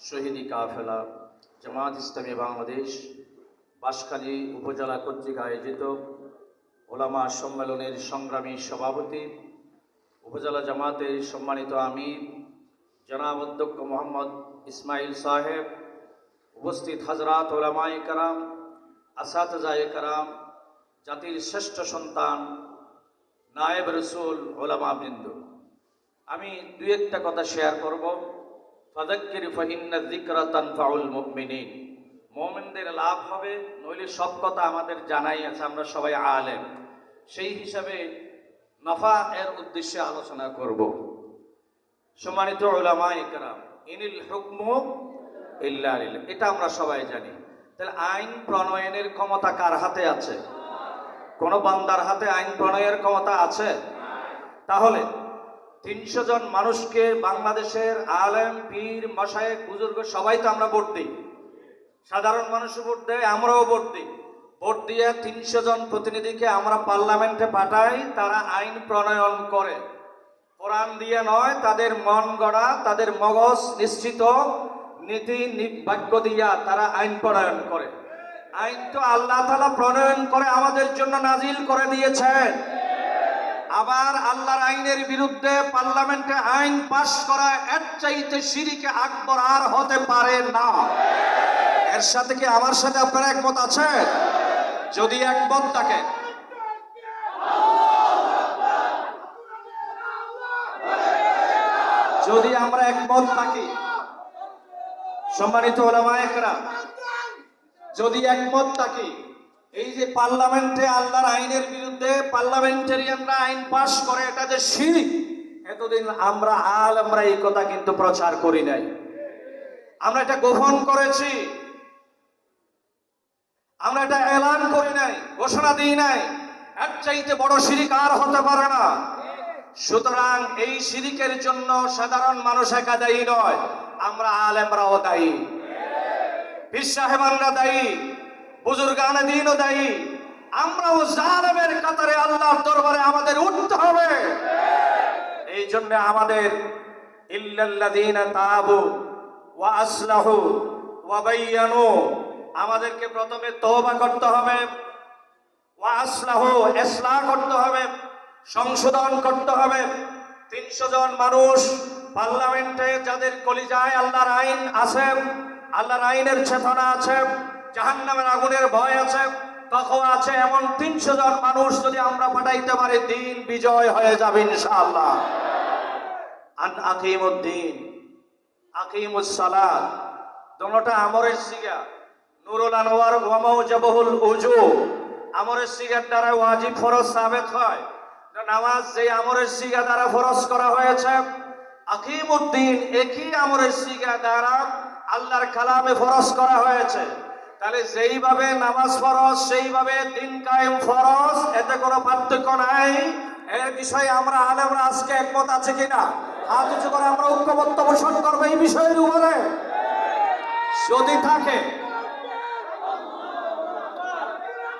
শহীদি কাফেলা জামাত ইসলামী বাংলাদেশ বাঁশখালী উপজেলা কর্তৃক আয়োজিত ওলামা সম্মেলনের সংগ্রামী সভাপতি উপজেলা জামাতের সম্মানিত আমির জনাব অধ্যক্ষ মোহাম্মদ ইসমাইল সাহেব, উপস্থিত হাজরাত ওলামায়ে কেরাম, আসাতিজায়ে কেরাম, জাতির শ্রেষ্ঠ সন্তান নায়েব রসুল ওলামাবৃন্দ, আমি দুই একটা কথা শেয়ার করব। ফাযাক্কির ফাইন্না যিকরা তানফাউল মুমিনিন, মুমিনদের লাভ হবে, নইলে সব কথা আমাদের জানাই আছে, আমরা সবাই আলেম, সেই হিসাবে নফা এর উদ্দেশ্যে আলোচনা করব। সম্মানিত উলামায়ে কেরাম, ইনিল হুকমু ইল্লা লিল্লাহ, এটা আমরা সবাই জানি। তাহলে আইন প্রণয়নের ক্ষমতা কার হাতে আছে? কোন বান্দার হাতে আইন প্রণয়ের ক্ষমতা আছে? তাহলে ৩০০ জন মানুষকে বাংলাদেশের আলেম, পীর, মাশায়েখ, বুজুর্গ সবাই তো আমরা ভোট দিই, সাধারণ মানুষও ভোট দেয়, আমরাও ভোট দিই। ভোট দিয়ে ৩০০ জন প্রতিনিধিকে আমরা পার্লামেন্টে পাঠাই, তারা আইন প্রণয়ন করে। কোরআন দিয়ে নয়, তাদের মন গড়া, তাদের মগজ নিশ্চিত নীতি বাক্য দিয়া তারা আইন প্রণয়ন করে। আইন তো আল্লাহ তাআলা প্রণয়ন করে আমাদের জন্য নাজিল করে দিয়েছেন। আবার আল্লাহর আইনের বিরুদ্ধে পার্লামেন্টে আইন পাশ করা এর চাইতে শিরকে আকবর আর হতে পারে না। এর সাথে কি আমার সাথে আপনারা একমত আছেন? যদি একমত থাকে যদি আমরা একমত থাকি, সম্মানিত উলামায়ে কেরাম, যদি একমত থাকি, এই যে পার্লামেন্টে আল্লাহর আইনের বিরুদ্ধে পার্লামেন্টারিয়ানরা আইন পাশ করে, এটা যে শিরক, এতদিন আমরা আলেমরা এই কথা কিন্তু প্রচার করি নাই, আমরা এটা গোপন করেছি, আমরা এটা এলান করি নাই, ঘোষণা দিই নাই। এর চাইতে বড় শিরক আর হতে পারে না। সুতরাং এই শিরকের জন্য সাধারণ মানুষ একা দায়ী নয়, আমরা আলেমরাও দায়ী, পীর সাহেবানরা দায়ী, বুজুর্গানে দ্বীনও দায়ী। আমরাও জালেমের কাতারে আল্লাহর দরবারে আমাদের উঠতে হবে। এই জন্য আমাদের ইল্লাল্লাযীনা তাবু ওয়া আসলাহু ওয়া বায়্যানু, আমাদেরকে প্রথমে তওবা করতে হবে, ওয়া আসলাহু, ইসলাহ করতে হবে, সংশোধন করতে হবে। ৩০০ জন মানুষ পার্লামেন্টে, যাদের কলিজায় আল্লাহর আইন আছে, আল্লাহর আইনের চেতনা আছে, জাহান্নামের আগুনের ভয় আছে, তাকওয়া আছে, এমন ৩০০ জন মানুষ যদি আমরা পাঠাইতে পারি, দিন বিজয় হয়ে যাবে ইনশাআল্লাহ। আন আকিমুদ্দিন, আকিমুস সালাত, দুটোটা আমরের সিগা। নুরুল আনওয়ার ওয়া মাওজাবুল উজু, আমরের সিগার দ্বারা ওয়াজিব ফরজ সাবেত হয়। নামাজ যে আমরের সিগা দ্বারা ফরজ করা হয়েছে, আকিমুদ্দিন একই আমরের সিগা দ্বারা আল্লাহর কালামে ফরজ করা হয়েছে। তাহলে যেইভাবে নামাজ ফরজ, সেইভাবে দিন কায়েম ফরজ, এতে কোনো পার্থক্য নাই। এই বিষয়ে আমরা আলেমরা আজকে একমত আছে কিনা? হাত উঁচু করে আমরা ঐক্যবদ্ধ পোষণ করবো এই বিষয়ের উপরে। যদি থাকে,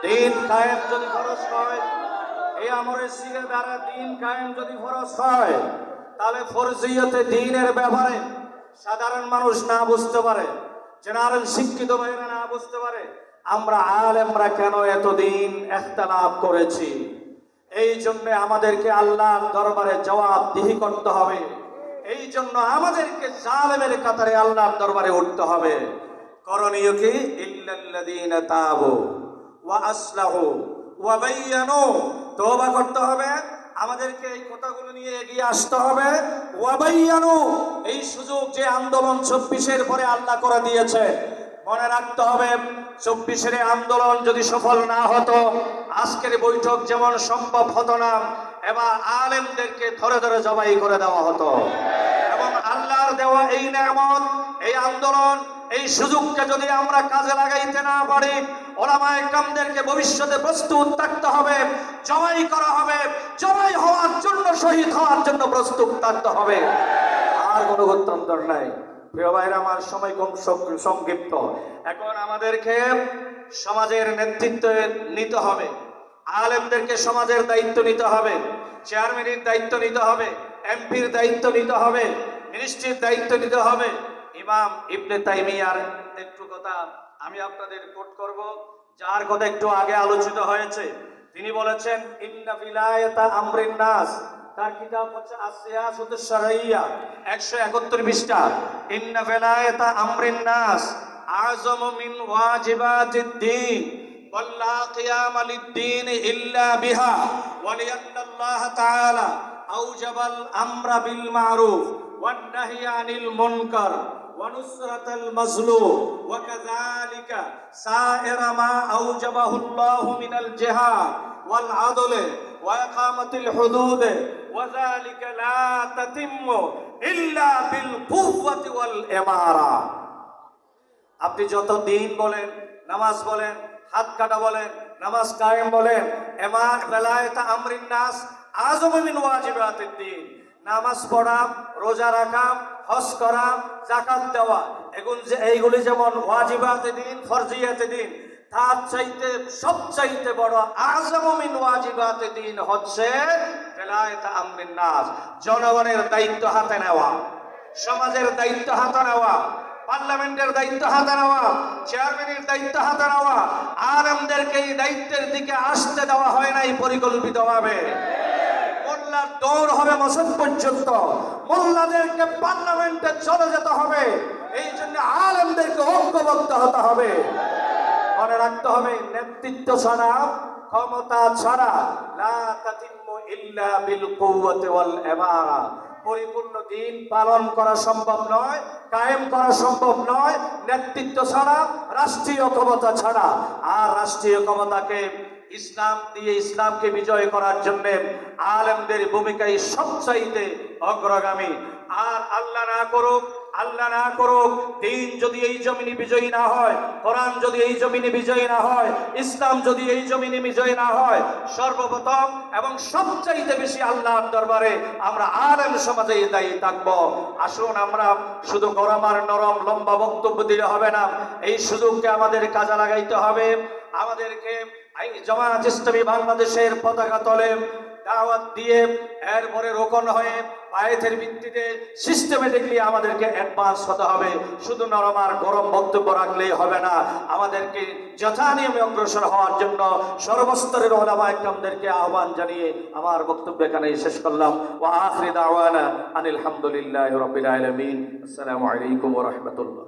দিন কায়েম যদি ফরজ হয়, এই আমরের সিগা দ্বারা দিন কায়েম যদি ফরজ হয়, তাহলে ফরজিয়তে দ্বীনের ব্যাপারে সাধারণ মানুষ না বুঝতে পারে, জেনারেল শিক্ষিত ভাইরা না বুঝতে পারে, আমরা আলেমরা কেন এতদিন ইখতিলাফ করেছি। এই জন্য আমাদেরকে আল্লাহর দরবারে জবাবদিহি করতে হবে। এই জন্য আমাদেরকে জালেমের কাতারে আল্লাহর দরবারে উঠতে হবে। করণীয় কি? ইল্লাল্লাযীনা তাবু ওয়া আসলাহু ওয়া বায়্যানু, তওবা করতে হবে, আমাদেরকে এই কথাগুলো নিয়ে এগিয়ে আসতে হবে। ওয়া বায়্যানু, এই সুযোগ যে আন্দোলন ২৪-এর পরে আল্লাহ করে দিয়েছে, মনে রাখতে হবে ২৪-এর আন্দোলন যদি সফল না হতো, আজকের বৈঠক যেমন সম্ভব হতো না, এবার আলেমদেরকে ধরে ধরে জবাই করে দেওয়া হতো। এবং আল্লাহর দেওয়া এই নেয়ামত, এই আন্দোলন, এই সুযোগকে যদি আমরা কাজে লাগাইতে না পারি, ওলামায়ে কেরামদেরকে ভবিষ্যতে প্রস্তুত থাকতে হবে, জবাই করা হবে, জবাই হওয়ার জন্য, শহীদ হওয়ার জন্য প্রস্তুত থাকতে হবে। আর কোনো গত্যন্তর নাই। প্রিয় ভাইরা আমার, সময় কম, সংক্ষিপ্ত। এখন আমাদেরকে সমাজের নেতৃত্ব নিতে হবে, আলেমদেরকে সমাজের দায়িত্ব নিতে হবে, চেয়ারম্যানের দায়িত্ব নিতে হবে, এমপির দায়িত্ব নিতে হবে, মিনিস্ট্রির দায়িত্ব নিতে হবে, ইমাম ইবনে তাইমিয়ার একটু কথা আমি আপনাদের কোট করব, যার কথা একটু আগে আলোচিত হয়েছে। তিনি বলেছেন ইন্না ফিলায়াতা আমরিন নাস, তার কিতাব হচ্ছে আসিয়াসাতুশ শারঈয়া 171 পৃষ্ঠা। ইন্না ফিলায়াতা আমরিন নাস আযমু মিন ওয়াজিবাতিদ দ্বীন ওয়াল লা কিয়ামা লিদ-দ্বীন ইল্লা বিহা ওয়া লিআন্নাল্লাহ তাআলা আওজাবাল আমরা বিল মা'রুফ ওয়ান নাহইয়া আনিল মুনকার ওয়া নুসরাতাল মাজলুম ওয়া কাযালিকা সাইরা মা আওজাবাহুল্লাহু মিনাল জিহাদ ওয়াল আদল ওয়া ইকামাতিল হুদুদ ওয়া যালিকা লা তাতিম্মু ইল্লা বিল কুওয়াতি ওয়াল ইমারা। আপনি যত দিন বলেন, নামাজ বলেন, হাত কাটা বলেন, নামাজ কায়েম বলেন, বেলায়েত আমরিন নাস আযমু মিন ওয়াজিবাতিদ দ্বীন, নামাজ পড়া, রোজা রাখা, হজ করা, যাকাত দেওয়া, এইগুলি যেমন ওয়াজিবাতে দ্বীন, ফরজিয়াতে দ্বীন, তার চাইতে সবচাইতে বড় আযমু মিন ওয়াজিবাতে দ্বীন হচ্ছে বেলায়েত আমরিন নাস, জনগণের দায়িত্ব হাতে নেওয়া, সমাজের দায়িত্ব হাতে নেওয়া, পার্লামেন্টের দায়িত্ব হাতে নেওয়া, চেয়ারম্যানের দায়িত্ব হাতে নেওয়া। আলেমদেরকে এই দায়িত্বের দিকে আসতে দেওয়া হয় নাই পরিকল্পিতভাবে। মোল্লার দৌড় হবে মসজিদ পর্যন্ত, মোল্লাদেরকে পার্লামেন্টে চলে যেতে হবে। এই জন্য আলেমদেরকে ঐক্যবদ্ধ হতে হবে। মনে রাখতে হবে, নেতৃত্ব ছাড়া, ক্ষমতা ছাড়া লা তাতিম্মু ইল্লা বিল কুওয়াতি ওয়াল ইমারা, পরিপূর্ণ দিন পালন করা সম্ভব নয়, কায়েম করা সম্ভব নয় নেতৃত্ব ছাড়া, রাষ্ট্রীয় ক্ষমতা ছাড়া। আর রাষ্ট্রীয় ক্ষমতাকে ইসলাম দিয়ে, ইসলামকে বিজয় করার জন্য আলেমদের ভূমিকাই সবচাইতে অগ্রগামী। আর আল্লাহ না করুক দিন যদি এই জমিনে বিজয়ী না হয়, কোরআন যদি এই জমিনে বিজয়ী না হয়, ইসলাম যদি এই জমিনে বিজয়ী না হয়, সর্বপ্রথম এবং সবচাইতে বেশি আল্লাহর দরবারে আমরা আলেম সমাজে দায়ী থাকবো। আসুন, আমরা শুধু গরম আর নরম লম্বা বক্তব্য দিলে হবে না, এই সুযোগকে আমাদের কাজে লাগাইতে হবে। আমাদেরকে এই জামাত ইসলামী বাংলাদেশের পতাকা তলে দাওয়াত দিয়ে, এরপরে রোকন হয়ে আয়াতের ভিত্তিতে সিস্টেমেটিকলি আমাদেরকে অ্যাডভান্স হতে হবে। শুধু নরম আর গরম বক্তব্য রাখলেই হবে না, আমাদেরকে যথানিয়মে অগ্রসর হওয়ার জন্য সর্বস্তরের উলামা ইকরামদেরকে আহ্বান জানিয়ে আমার বক্তব্য এখানেই শেষ করলাম। ওয়া আখিরু দাওয়ানা আনিল হামদুলিল্লাহি রাব্বিল আলামিন। আসসালামু আলাইকুম ওয়া রাহমাতুল্লাহ।